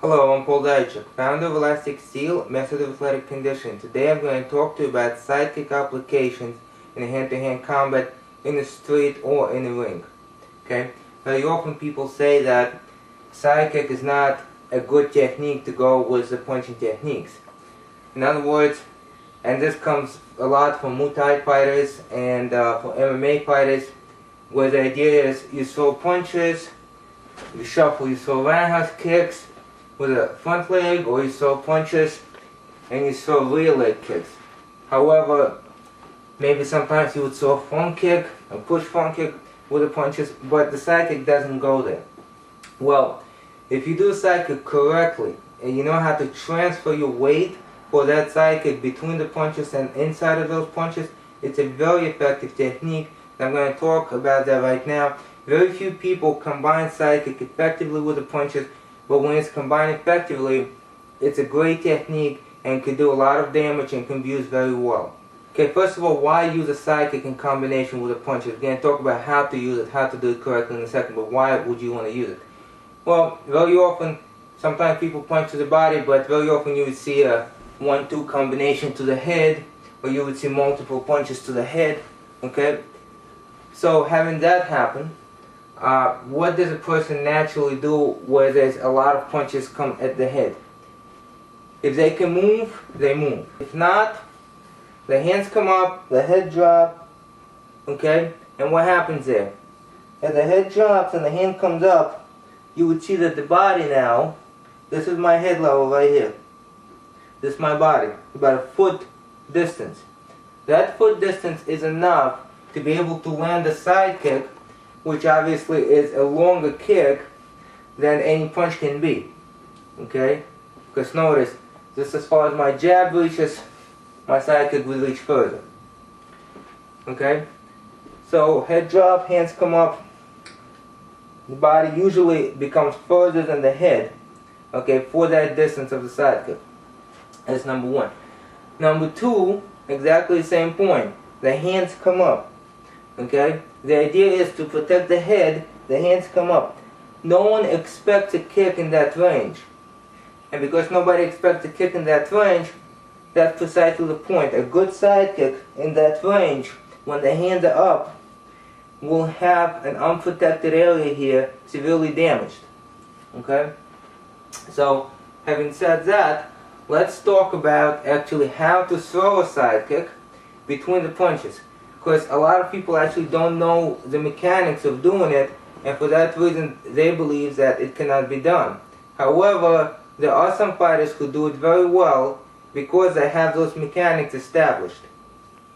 Hello, I'm TaeKwonDo, founder of Elastic Steel, method of athletic conditioning. Today I'm going to talk to you about sidekick applications in hand-to-hand combat in the street or in the ring. Okay? Very often people say that sidekick is not a good technique to go with the punching techniques. In other words, and this comes a lot from Muay Thai fighters and from MMA fighters, where the idea is you throw punches, you shuffle, you throw roundhouse kicks with a front leg, or you throw punches and you throw rear leg kicks. However, maybe sometimes you would throw a front kick, a push front kick with the punches, but the side kick doesn't go there. Well, if you do side kick correctly and you know how to transfer your weight for that side kick between the punches and inside of those punches, it's a very effective technique. I'm going to talk about that right now. Very few people combine side kick effectively with the punches, but when it's combined effectively, it's a great technique and can do a lot of damage and can be used very well. Okay, first of all, why use a side kick in combination with a punch? We're going to talk about how to use it, how to do it correctly in a second, but why would you want to use it? Well, very often, sometimes people punch to the body, but very often you would see a 1-2 combination to the head, or you would see multiple punches to the head, okay? So having that happen, what does a person naturally do where there's a lot of punches come at the head? If they can move, they move. If not, the hands come up, the head drop, okay? And what happens there? As the head drops and the hand comes up, you would see that the body now, this is my head level right here. This is my body, about a foot distance. That foot distance is enough to be able to land a side kick, which obviously is a longer kick than any punch can be. Okay? Because notice, just as far as my jab reaches, my side kick will reach further. Okay? So head drop, hands come up. The body usually becomes further than the head, okay, for that distance of the side kick. That's number one. Number two, exactly the same point. The hands come up. Okay? The idea is to protect the head, the hands come up. No one expects a kick in that range. And because nobody expects a kick in that range, that's precisely the point. A good side kick in that range, when the hands are up, will have an unprotected area here severely damaged. Okay? So, having said that, let's talk about actually how to throw a side kick between the punches. Because a lot of people actually don't know the mechanics of doing it, and for that reason they believe that it cannot be done. However, there are some fighters who do it very well because they have those mechanics established.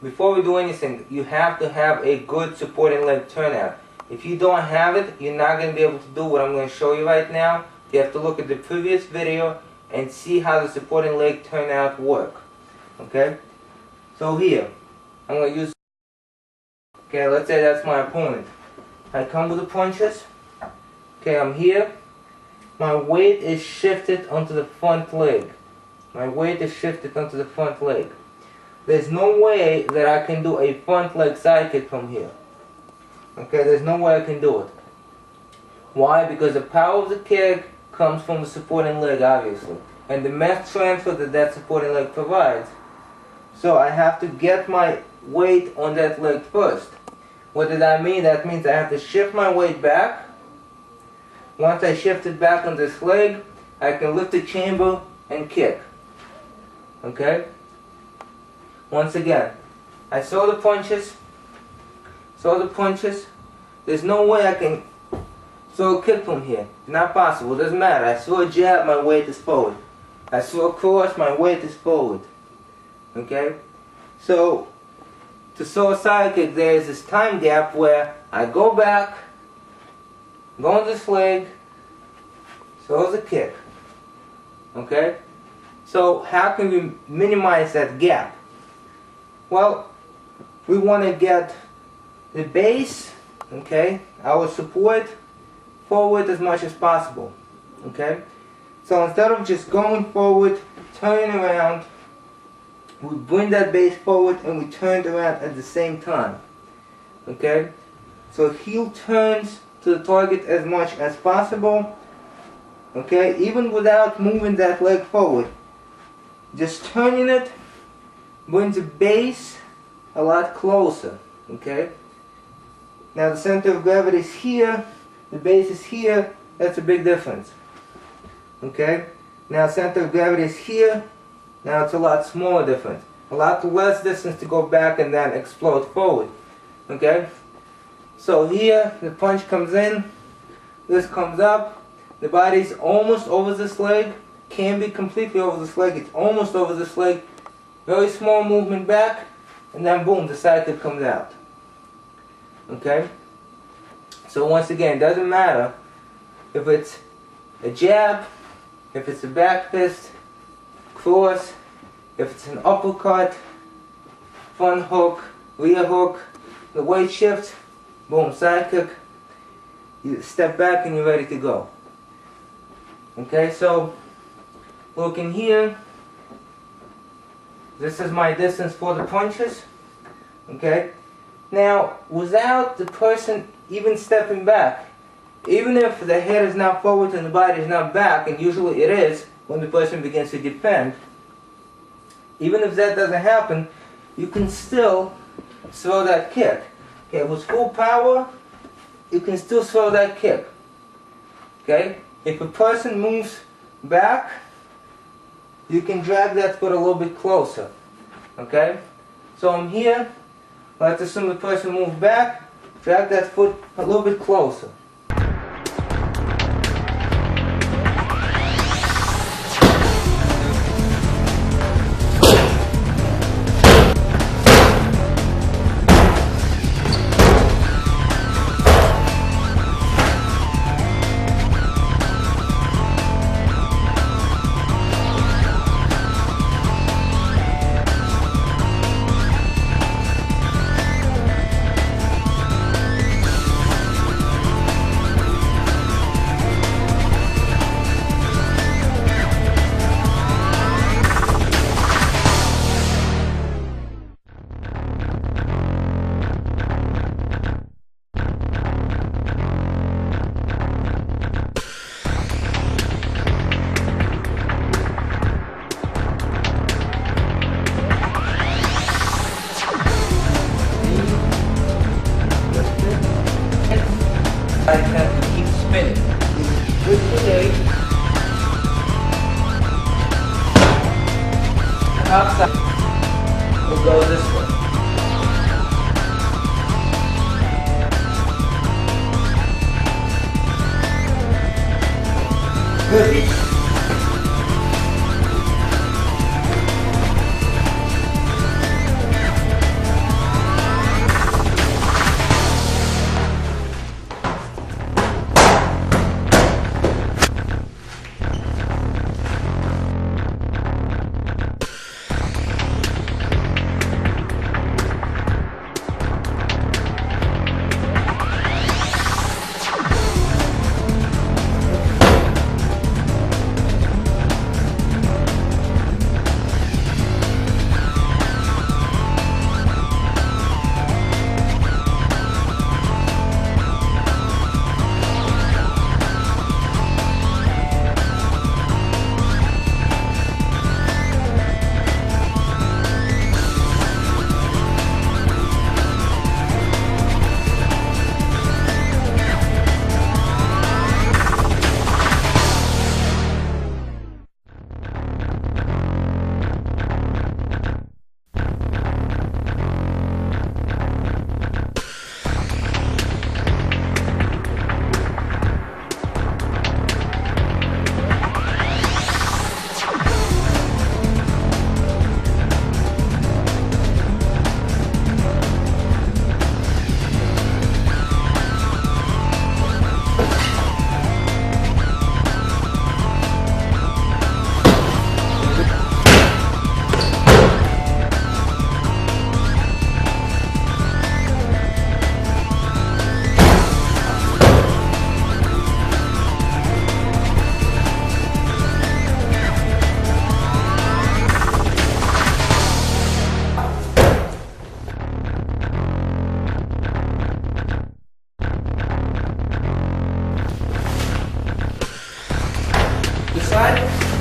Before we do anything, you have to have a good supporting leg turnout. If you don't have it, you're not going to be able to do what I'm going to show you right now. You have to look at the previous video and see how the supporting leg turnout work. Okay? So here, I'm going to use... Okay, let's say that's my opponent. I come with the punches. Okay, I'm here. My weight is shifted onto the front leg. My weight is shifted onto the front leg. There's no way that I can do a front leg side kick from here. Okay, there's no way I can do it. Why? Because the power of the kick comes from the supporting leg, obviously. And the mass transfer that that supporting leg provides. So I have to get my weight on that leg first. What does that mean? That means I have to shift my weight back. Once I shift it back on this leg, I can lift the chamber and kick. Okay? Once again, I saw the punches. There's no way I can throw a kick from here. It's not possible. It doesn't matter. I throw a jab, my weight is forward. I throw a cross, my weight is forward. Okay? So, to throw a side kick, there is this time gap where I go back, go on this leg, throw the kick. Okay? So, how can we minimize that gap? Well, we want to get the base, okay, our support forward as much as possible. Okay? So, instead of just going forward, turning around, we bring that base forward and we turn around at the same time. Okay? So heel turns to the target as much as possible. Okay, even without moving that leg forward. Just turning it brings the base a lot closer. Okay? Now the center of gravity is here, the base is here, that's a big difference. Okay? Now center of gravity is here, now it's a lot smaller difference. A lot less distance to go back and then explode forward. Okay? So here, the punch comes in, this comes up, the body's almost over this leg, can be completely over this leg, it's almost over this leg, very small movement back, and then boom, the side kick comes out. Okay? So once again, it doesn't matter if it's a jab, if it's a back fist, cross, if it's an uppercut, front hook, rear hook, the weight shift, boom, side kick, you step back and you're ready to go. Okay, so looking here, this is my distance for the punches. Okay, now without the person even stepping back, even if the head is not forward and the body is not back, and usually it is when the person begins to defend, even if that doesn't happen, you can still throw that kick. Okay, with full power, you can still throw that kick. Okay, if a person moves back, you can drag that foot a little bit closer. Okay, so I'm here, let's assume the person moves back, drag that foot a little bit closer. I have to keep spinning. With the leg, outside will go this way. Good. side.